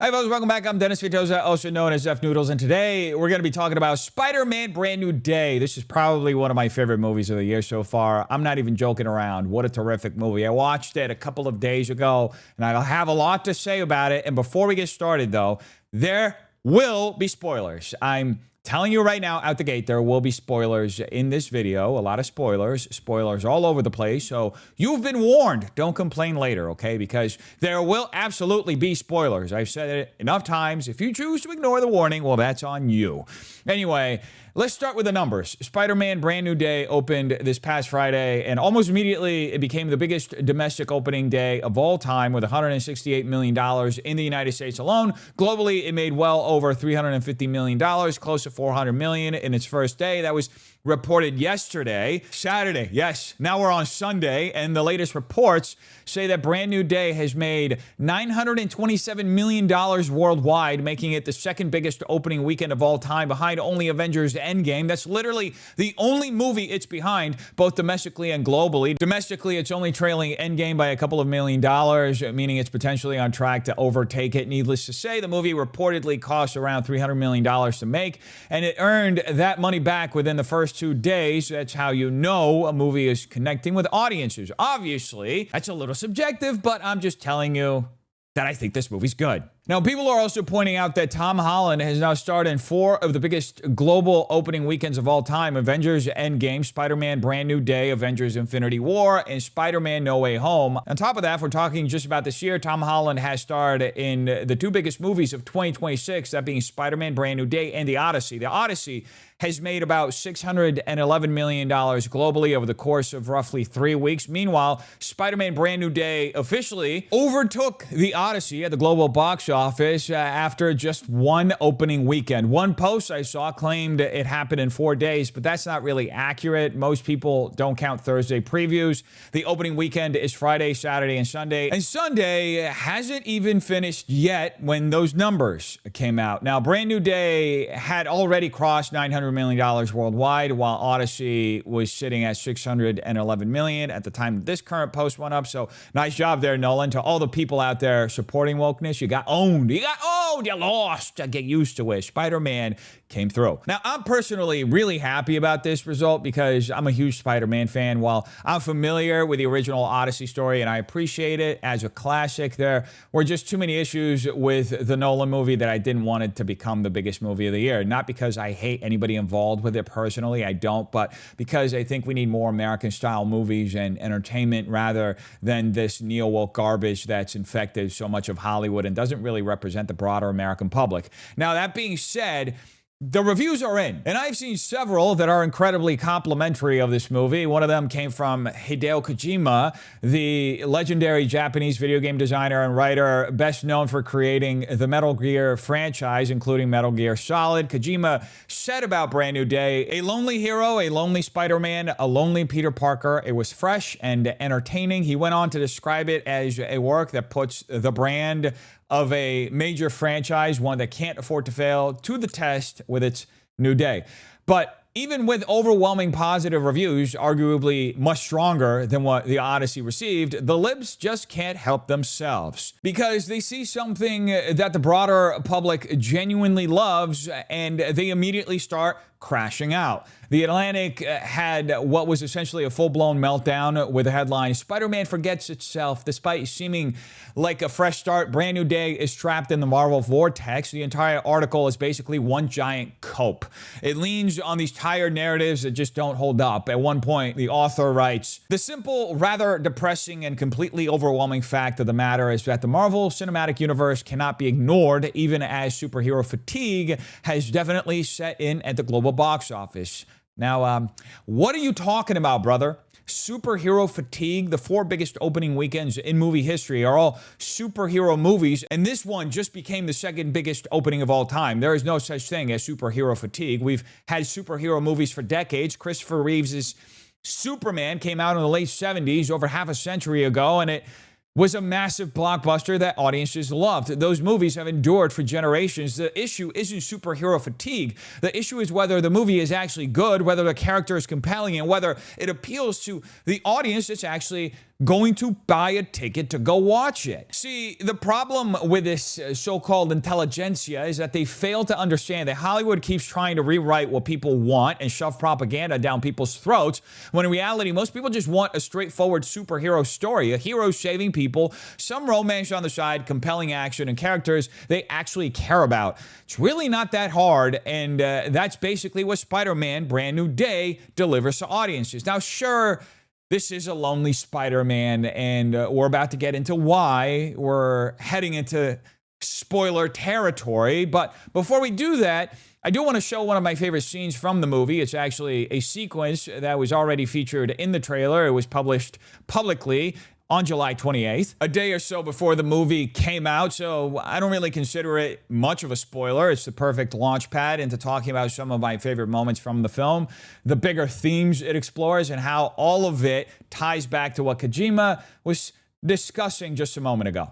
Hi folks, welcome back. I'm Dennis Vitoza, also known as F Noodles, and today we're going to be talking about Spider-Man Brand New Day. This is probably one of my favorite movies of the year so far. I'm not even joking around. What a terrific movie. I watched it a couple of days ago, and I'll have a lot to say about it. And before we get started, though, there will be spoilers. I'm telling you right now, out the gate, there will be spoilers in this video. A lot of spoilers all over the place. So you've been warned. Don't complain later, okay? Because there will absolutely be spoilers. I've said it enough times. If you choose to ignore the warning, well, that's on you. Anyway, let's start with the numbers. Spider-Man Brand New Day opened this past Friday, and almost immediately it became the biggest domestic opening day of all time with $168 million in the United States alone. Globally, it made well over $350 million, close to $400 million in its first day. That was reported yesterday, Saturday. Yes, now we're on Sunday, and the latest reports say that Brand New Day has made $927 million worldwide, making it the second biggest opening weekend of all time, behind only Avengers Endgame. That's literally the only movie it's behind, both domestically and globally. Domestically, it's only trailing Endgame by a couple of $1 million, meaning it's potentially on track to overtake it. Needless to say, the movie reportedly cost around $300 million to make, and it earned that money back within the first 2 days. That's how you know a movie is connecting with audiences. Obviously, that's a little subjective, but I'm just telling you that I think this movie's good. Now, people are also pointing out that Tom Holland has now starred in 4 of the biggest global opening weekends of all time: Avengers Endgame, Spider-Man Brand New Day, Avengers Infinity War, and Spider-Man No Way Home. On top of that, if we're talking just about this year, Tom Holland has starred in the 2 biggest movies of 2026, that being Spider-Man Brand New Day and The Odyssey. The Odyssey has made about $611 million globally over the course of roughly 3 weeks. Meanwhile, Spider-Man Brand New Day officially overtook The Odyssey at the global box office after just 1 opening weekend. One post I saw claimed it happened in 4 days, but that's not really accurate. Most people don't count Thursday previews. The opening weekend is Friday, Saturday, and Sunday. And Sunday hasn't even finished yet when those numbers came out. Now, Brand New Day had already crossed $900 million worldwide, while Odyssey was sitting at $611 million at the time this current post went up. So nice job there, Nolan. To all the people out there supporting wokeness, you got owned. You got owned. You lost. Get used to it. Spider-Man came through. Now, I'm personally really happy about this result because I'm a huge Spider-Man fan. While I'm familiar with the original Odyssey story and I appreciate it as a classic, there were just too many issues with the Nolan movie that I didn't want it to become the biggest movie of the year. Not because I hate anybody involved with it personally, I don't, but because I think we need more American-style movies and entertainment rather than this neo-woke garbage that's infected so much of Hollywood and doesn't really represent the broader American public. Now, that being said, the reviews are in, and I've seen several that are incredibly complimentary of this movie. One of them came from Hideo Kojima, the legendary Japanese video game designer and writer, best known for creating the Metal Gear franchise, including Metal Gear Solid. Kojima said about Brand New Day, "A lonely hero, a lonely Spider-Man, a lonely Peter Parker. It was fresh and entertaining." He went on to describe it as a work that puts the brand of a major franchise, one that can't afford to fail, to the test with its new day. But even with overwhelming positive reviews, arguably much stronger than what The Odyssey received, the libs just can't help themselves because they see something that the broader public genuinely loves and they immediately start crashing out. The Atlantic had what was essentially a full-blown meltdown with the headline, "Spider-Man forgets itself despite seeming like a fresh start. Brand New Day is trapped in the Marvel vortex." The entire article is basically one giant cope. It leans on these tired narratives that just don't hold up. At one point, the author writes, "The simple, rather depressing, and completely overwhelming fact of the matter is that the Marvel Cinematic Universe cannot be ignored, even as superhero fatigue has definitely set in at the global box office." Now, what are you talking about, brother? Superhero fatigue? The 4 biggest opening weekends in movie history are all superhero movies, and this one just became the second biggest opening of all time. There is no such thing as superhero fatigue. We've had superhero movies for decades. Christopher Reeves's Superman came out in the late 70s, over half a century ago, and it was a massive blockbuster that audiences loved. Those movies have endured for generations. The issue isn't superhero fatigue. The issue is whether the movie is actually good, whether the character is compelling, and whether it appeals to the audience that's actually going to buy a ticket to go watch it. See, the problem with this so-called intelligentsia is that they fail to understand that Hollywood keeps trying to rewrite what people want and shove propaganda down people's throats, when in reality, most people just want a straightforward superhero story, a hero saving people, some romance on the side, compelling action, and characters they actually care about. It's really not that hard, and that's basically what Spider-Man Brand New Day delivers to audiences. Now, sure, this is a lonely Spider-Man, and we're about to get into why. We're heading into spoiler territory. But before we do that, I do want to show one of my favorite scenes from the movie. It's actually a sequence that was already featured in the trailer. It was published publicly on July 28th, a day or so before the movie came out, so I don't really consider it much of a spoiler. It's the perfect launch pad into talking about some of my favorite moments from the film, the bigger themes it explores, and how all of it ties back to what Kojima was discussing just a moment ago.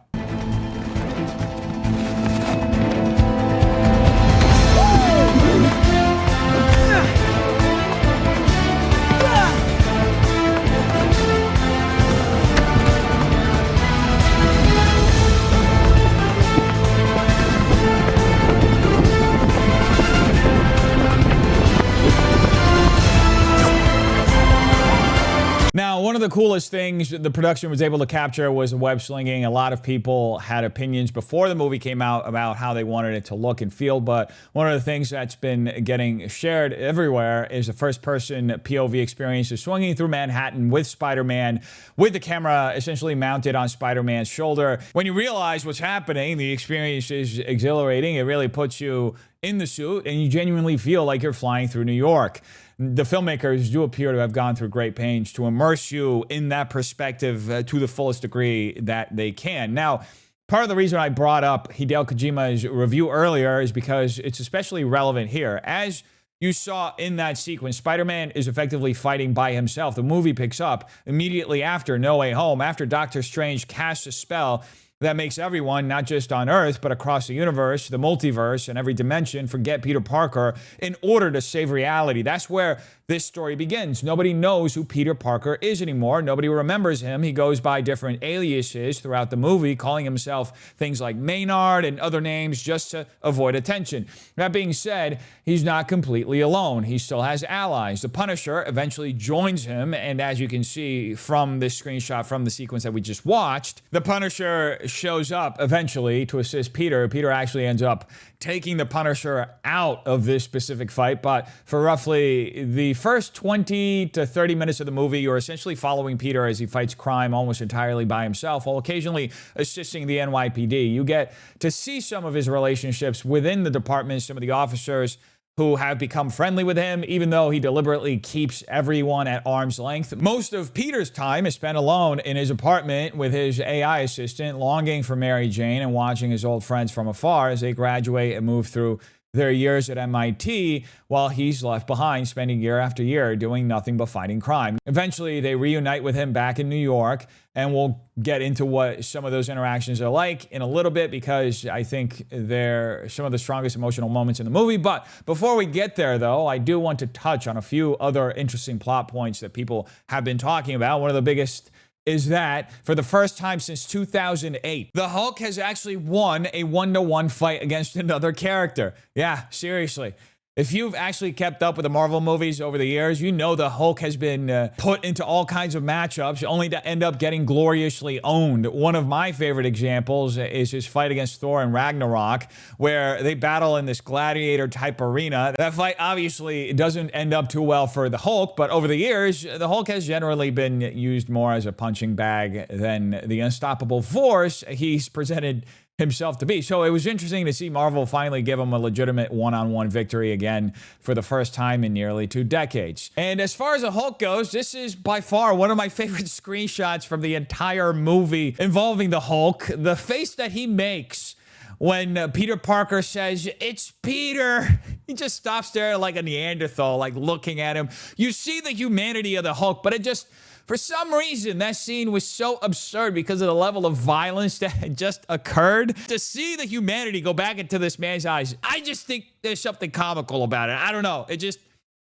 Now, one of the coolest things the production was able to capture was web slinging. A lot of people had opinions before the movie came out about how they wanted it to look and feel, but one of the things that's been getting shared everywhere is the first-person POV experience of swinging through Manhattan with Spider-Man, with the camera essentially mounted on Spider-Man's shoulder. When you realize what's happening, the experience is exhilarating. It really puts you in the suit, and you genuinely feel like you're flying through New York. The filmmakers do appear to have gone through great pains to immerse you in that perspective to the fullest degree that they can. Now, part of the reason I brought up Hideo Kojima's review earlier is because it's especially relevant here. As you saw in that sequence, Spider-Man is effectively fighting by himself. The movie picks up immediately after No Way Home, after Doctor Strange casts a spell that makes everyone, not just on Earth, but across the universe, the multiverse, and every dimension, forget Peter Parker in order to save reality. That's where this story begins. Nobody knows who Peter Parker is anymore. Nobody remembers him. He goes by different aliases throughout the movie, calling himself things like Maynard and other names just to avoid attention. That being said, he's not completely alone. He still has allies. The Punisher eventually joins him, and as you can see from this screenshot from the sequence that we just watched, the Punisher shows up eventually to assist Peter. Peter actually ends up taking the Punisher out of this specific fight, but for roughly the first 20 to 30 minutes of the movie, you're essentially following Peter as he fights crime almost entirely by himself, while occasionally assisting the NYPD. You get to see some of his relationships within the department, some of the officers who have become friendly with him, even though he deliberately keeps everyone at arm's length. Most of Peter's time is spent alone in his apartment with his AI assistant, longing for Mary Jane and watching his old friends from afar as they graduate and move through their years at MIT, while he's left behind, spending year after year doing nothing but fighting crime. Eventually, they reunite with him back in New York, and we'll get into what some of those interactions are like in a little bit, because I think they're some of the strongest emotional moments in the movie. But before we get there, though, I do want to touch on a few other interesting plot points that people have been talking about. One of the biggest is that for the first time since 2008, the Hulk has actually won a one-to-one fight against another character. Yeah, seriously. If you've actually kept up with the Marvel movies over the years, you know the Hulk has been put into all kinds of matchups only to end up getting gloriously owned. One of my favorite examples is his fight against Thor in Ragnarok, where they battle in this gladiator-type arena. That fight obviously doesn't end up too well for the Hulk, but over the years, the Hulk has generally been used more as a punching bag than the unstoppable force he's presented himself to be. So it was interesting to see Marvel finally give him a legitimate one-on-one victory again for the first time in nearly 2 decades. And as far as the Hulk goes, this is by far one of my favorite screenshots from the entire movie involving the Hulk. The face that he makes when Peter Parker says, "It's Peter," he just stops there like a Neanderthal, like looking at him. You see the humanity of the Hulk, but it just, for some reason, that scene was so absurd because of the level of violence that had just occurred. To see the humanity go back into this man's eyes, I just think there's something comical about it. I don't know. It just,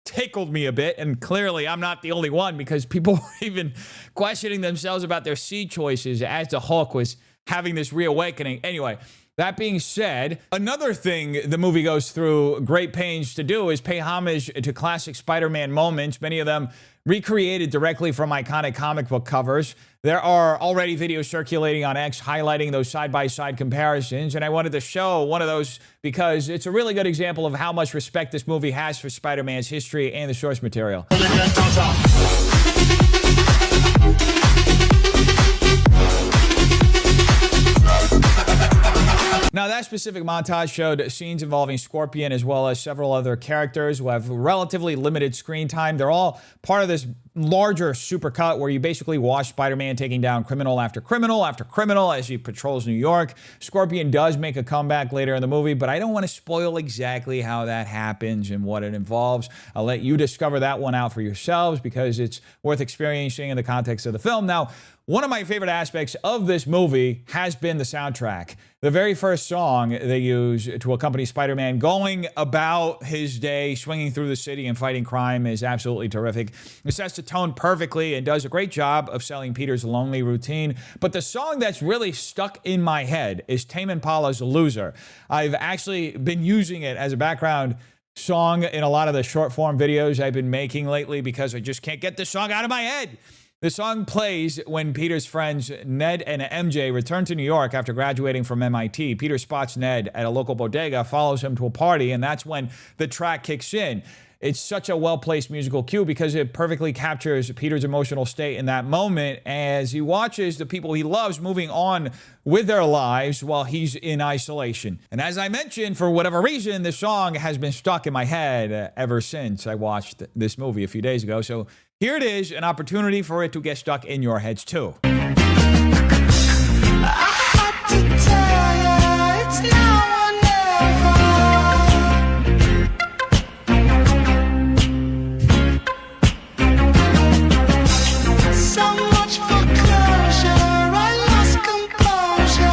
tickled me a bit, and clearly I'm not the only one because people were even questioning themselves about their seed choices as the Hulk was having this reawakening. Anyway, that being said, another thing the movie goes through great pains to do is pay homage to classic Spider-Man moments, many of them recreated directly from iconic comic book covers. There are already videos circulating on X highlighting those side-by-side comparisons, and I wanted to show one of those because it's a really good example of how much respect this movie has for Spider-Man's history and the source material. Now, that specific montage showed scenes involving Scorpion as well as several other characters who have relatively limited screen time. They're all part of this larger supercut where you basically watch Spider-Man taking down criminal after criminal after criminal as he patrols New York. Scorpion does make a comeback later in the movie, but I don't want to spoil exactly how that happens and what it involves. I'll let you discover that one out for yourselves because it's worth experiencing in the context of the film. Now, one of my favorite aspects of this movie has been the soundtrack. The very first song they use to accompany Spider-Man going about his day, swinging through the city and fighting crime is absolutely terrific. It sets the tone perfectly and does a great job of selling Peter's lonely routine. But the song that's really stuck in my head is Tame Impala's Loser. I've actually been using it as a background song in a lot of the short form videos I've been making lately because I just can't get this song out of my head. The song plays when Peter's friends Ned and MJ return to New York after graduating from MIT. Peter spots Ned at a local bodega, follows him to a party, and that's when the track kicks in. It's such a well-placed musical cue because it perfectly captures Peter's emotional state in that moment as he watches the people he loves moving on with their lives while he's in isolation. And as I mentioned, for whatever reason, this song has been stuck in my head ever since I watched this movie a few days ago. So here it is, an opportunity for it to get stuck in your heads too. I had to tell you, it's now or never. So much for closure, I lost composure.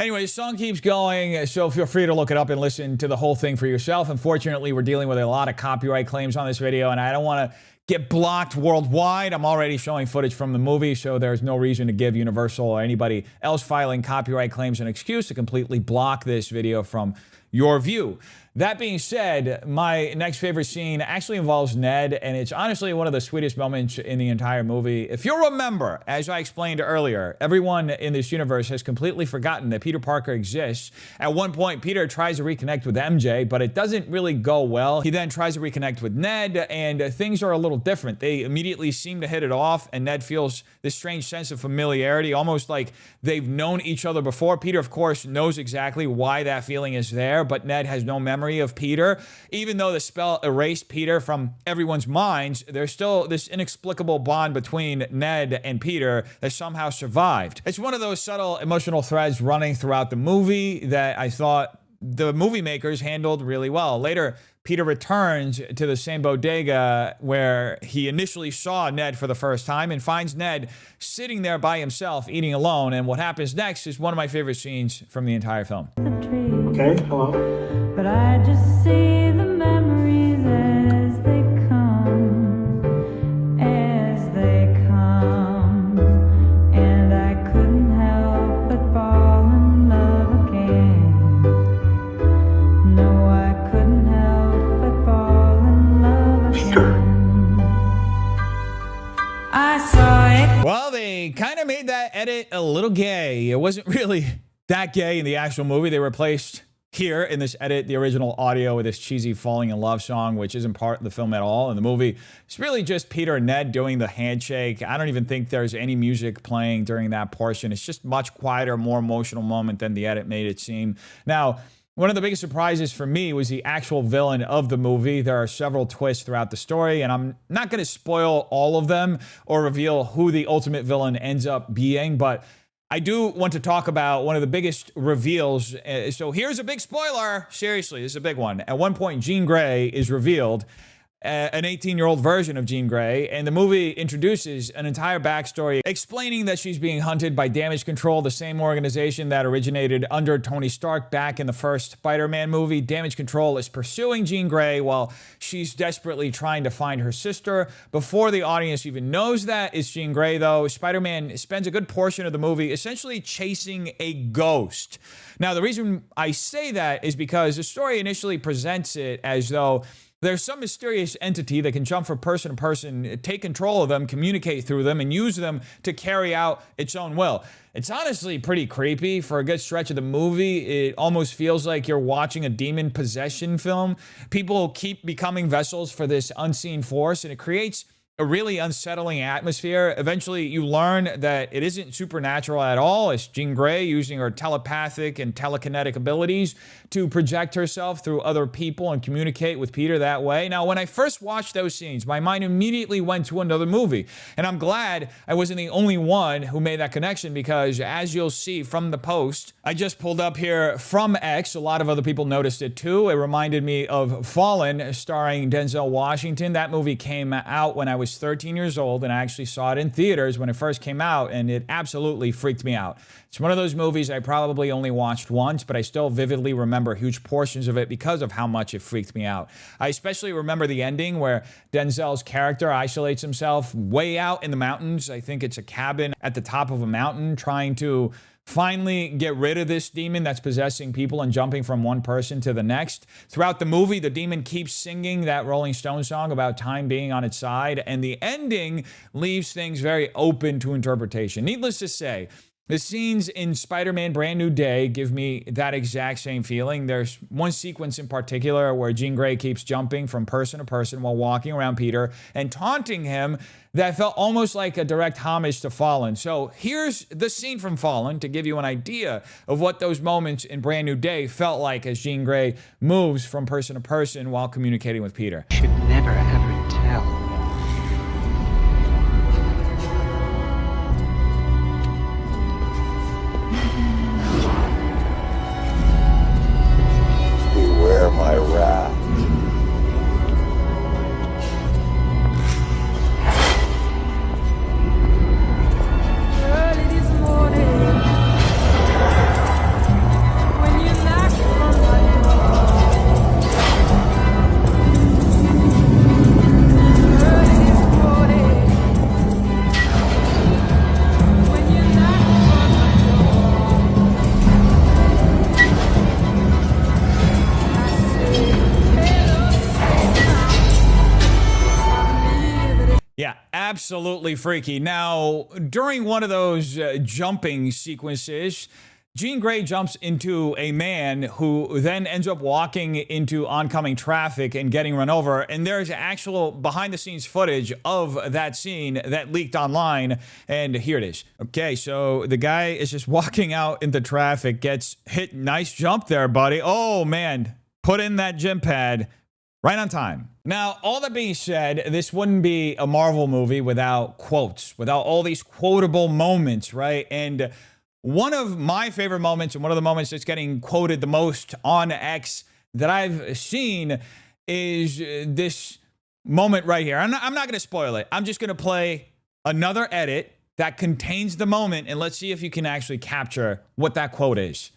Anyway, the song keeps going, so feel free to look it up and listen to the whole thing for yourself. Unfortunately, we're dealing with a lot of copyright claims on this video, and I don't want to get blocked worldwide. I'm already showing footage from the movie, so there's no reason to give Universal or anybody else filing copyright claims an excuse to completely block this video from your view. That being said, my next favorite scene actually involves Ned, and it's honestly one of the sweetest moments in the entire movie. If you'll remember, as I explained earlier, everyone in this universe has completely forgotten that Peter Parker exists. At one point, Peter tries to reconnect with MJ, but it doesn't really go well. He then tries to reconnect with Ned, and things are a little different. They immediately seem to hit it off, and Ned feels this strange sense of familiarity, almost like they've known each other before. Peter, of course, knows exactly why that feeling is there, but Ned has no memory of Peter. Even though the spell erased Peter from everyone's minds, there's still this inexplicable bond between Ned and Peter that somehow survived. It's one of those subtle emotional threads running throughout the movie that I thought the movie makers handled really well. Later, Peter returns to the same bodega where he initially saw Ned for the first time and finds Ned sitting there by himself, eating alone. And what happens next is one of my favorite scenes from the entire film. Okay, hello. But I just see the memories as they come, and I couldn't help but fall in love again. No, I couldn't help but fall in love again. I saw it. Well, they kind of made that edit a little gay. It wasn't really that gay in the actual movie. They replaced here in this edit the original audio with this cheesy falling in love song, which isn't part of the film at all. In the movie, it's really just Peter and Ned doing the handshake. I don't even think there's any music playing during that portion. It's just much quieter, more emotional moment than the edit made it seem. Now, one of the biggest surprises for me was the actual villain of the movie. There are several twists throughout the story, and I'm not going to spoil all of them or reveal who the ultimate villain ends up being, but I do want to talk about one of the biggest reveals. So here's a big spoiler. Seriously, this is a big one. At one point, Jean Grey is revealed, an 18-year-old version of Jean Grey, and the movie introduces an entire backstory explaining that she's being hunted by Damage Control, the same organization that originated under Tony Stark back in the first Spider-Man movie. Damage Control is pursuing Jean Grey while she's desperately trying to find her sister. Before the audience even knows that it's Jean Grey, though, Spider-Man spends a good portion of the movie essentially chasing a ghost. Now, the reason I say that is because the story initially presents it as though there's some mysterious entity that can jump from person to person, take control of them, communicate through them, and use them to carry out its own will. It's honestly pretty creepy. For a good stretch of the movie, it almost feels like you're watching a demon possession film. People keep becoming vessels for this unseen force, and it creates a really unsettling atmosphere. Eventually, you learn that it isn't supernatural at all. It's Jean Grey using her telepathic and telekinetic abilities to project herself through other people and communicate with Peter that way. Now, when I first watched those scenes, my mind immediately went to another movie. And I'm glad I wasn't the only one who made that connection, because as you'll see from the post I just pulled up here from X, a lot of other people noticed it too. It reminded me of Fallen, starring Denzel Washington. That movie came out when I was 13 years old, and I actually saw it in theaters when it first came out, and it absolutely freaked me out. It's one of those movies I probably only watched once, but I still vividly remember huge portions of it because of how much it freaked me out. I especially remember the ending where Denzel's character isolates himself way out in the mountains. I think it's a cabin at the top of a mountain, trying to finally get rid of this demon that's possessing people and jumping from one person to the next. Throughout the movie, the demon keeps singing that Rolling Stones song about time being on its side, and the ending leaves things very open to interpretation. Needless to say, the scenes in Spider-Man Brand New Day give me that exact same feeling. There's one sequence in particular where Jean Grey keeps jumping from person to person while walking around Peter and taunting him that felt almost like a direct homage to Fallen. So here's the scene from Fallen to give you an idea of what those moments in Brand New Day felt like as Jean Grey moves from person to person while communicating with Peter. Should never ever tell. Beware my wrath. Early this morning, when you knocked on my door. Early this morning, when you knocked on my door. I said, hello, I believe it is. Yeah, absolutely freaky. Now, during one of those jumping sequences, Jean Grey jumps into a man who then ends up walking into oncoming traffic and getting run over. And there's actual behind-the-scenes footage of that scene that leaked online. And here it is. Okay, so the guy is just walking out into traffic, gets hit. Nice jump there, buddy. Oh, man. Put in that gym pad. Right on time. Now, all that being said, this wouldn't be a Marvel movie without quotes, without all these quotable moments, right? And one of my favorite moments, and one of the moments that's getting quoted the most on X that I've seen, is this moment right here. I'm not going to spoil it. I'm just going to play another edit that contains the moment, and let's see if you can actually capture what that quote is.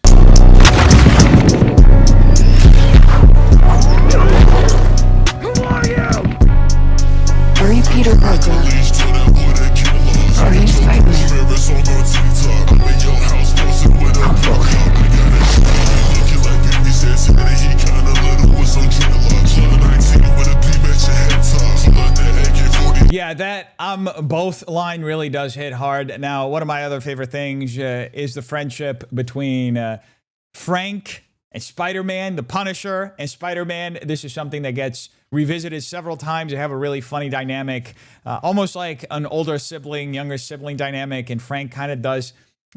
Are you Peter Parker? Are you Spider-Man? Yeah, that both line really does hit hard. Now, one of my other favorite things is the friendship between Frank and Spider-Man, the Punisher and Spider-Man. This is something that gets revisited several times. They have a really funny dynamic, almost like an older sibling, younger sibling dynamic. And Frank kind of does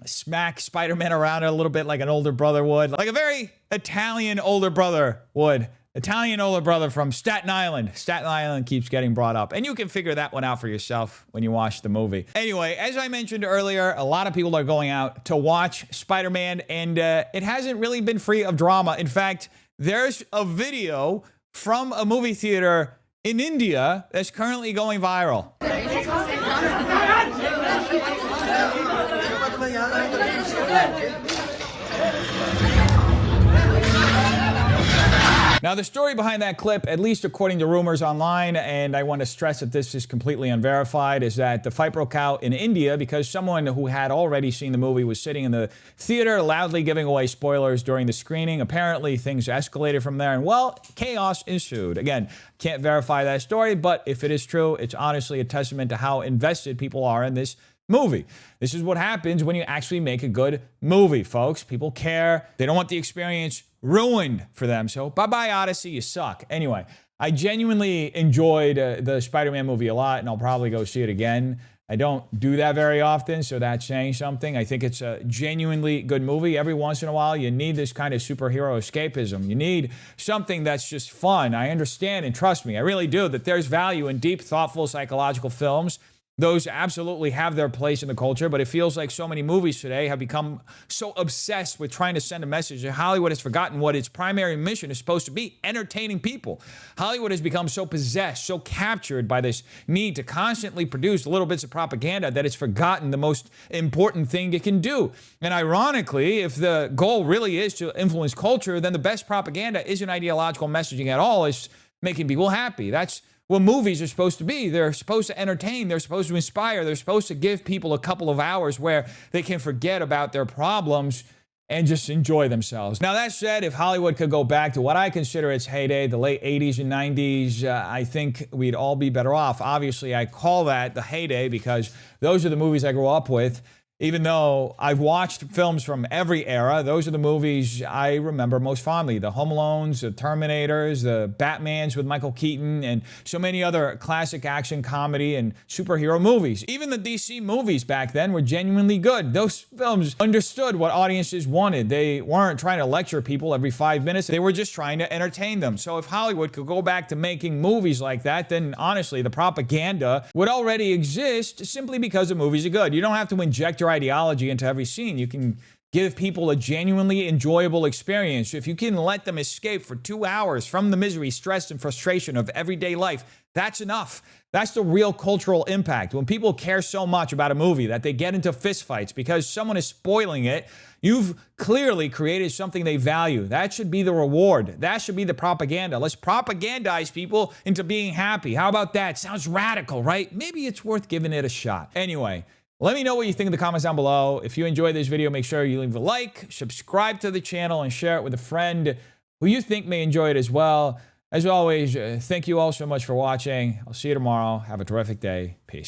smack Spider-Man around a little bit like an older brother would, like a very Italian older brother would. Italian older brother from Staten Island. Staten Island keeps getting brought up. And you can figure that one out for yourself when you watch the movie. Anyway, as I mentioned earlier, a lot of people are going out to watch Spider-Man, and it hasn't really been free of drama. In fact, there's a video from a movie theater in India that's currently going viral. Now, the story behind that clip, at least according to rumors online, and I want to stress that this is completely unverified, is that the fight broke out in India because someone who had already seen the movie was sitting in the theater loudly giving away spoilers during the screening. Apparently, things escalated from there, and, well, chaos ensued. Again, can't verify that story, but if it is true, it's honestly a testament to how invested people are in this movie. This is what happens when you actually make a good movie, folks. People care. They don't want the experience ruined for them. So bye-bye, Odyssey. You suck. Anyway, I genuinely enjoyed the Spider-Man movie a lot, and I'll probably go see it again. I don't do that very often, so that's saying something. I think it's a genuinely good movie. Every once in a while, you need this kind of superhero escapism. You need something that's just fun. I understand, and trust me, I really do, that there's value in deep, thoughtful, psychological films. Those absolutely have their place in the culture, but it feels like so many movies today have become so obsessed with trying to send a message that Hollywood has forgotten what its primary mission is supposed to be: entertaining people. Hollywood has become so possessed, so captured by this need to constantly produce little bits of propaganda that it's forgotten the most important thing it can do. And ironically, if the goal really is to influence culture, then the best propaganda isn't ideological messaging at all. It's making people happy. That's what movies are supposed to be. They're supposed to entertain. They're supposed to inspire. They're supposed to give people a couple of hours where they can forget about their problems and just enjoy themselves. Now, that said, if Hollywood could go back to what I consider its heyday, the late 80s and 90s, I think we'd all be better off. Obviously, I call that the heyday because those are the movies I grew up with. Even though I've watched films from every era, those are the movies I remember most fondly. The Home Alones, the Terminators, the Batmans with Michael Keaton, and so many other classic action comedy and superhero movies. Even the DC movies back then were genuinely good. Those films understood what audiences wanted. They weren't trying to lecture people every 5 minutes. They were just trying to entertain them. So if Hollywood could go back to making movies like that, then honestly, the propaganda would already exist simply because the movies are good. You don't have to inject your ideology into every scene. You can give people a genuinely enjoyable experience. If you can let them escape for 2 hours from the misery, stress, and frustration of everyday life, that's enough. That's the real cultural impact. When people care so much about a movie that they get into fistfights because someone is spoiling it, you've clearly created something they value. That should be the reward. That should be the propaganda. Let's propagandize people into being happy. How about that? Sounds radical, right? Maybe it's worth giving it a shot. Anyway, let me know what you think in the comments down below. If you enjoyed this video, make sure you leave a like, subscribe to the channel, and share it with a friend who you think may enjoy it as well. As always, thank you all so much for watching. I'll see you tomorrow. Have a terrific day. Peace.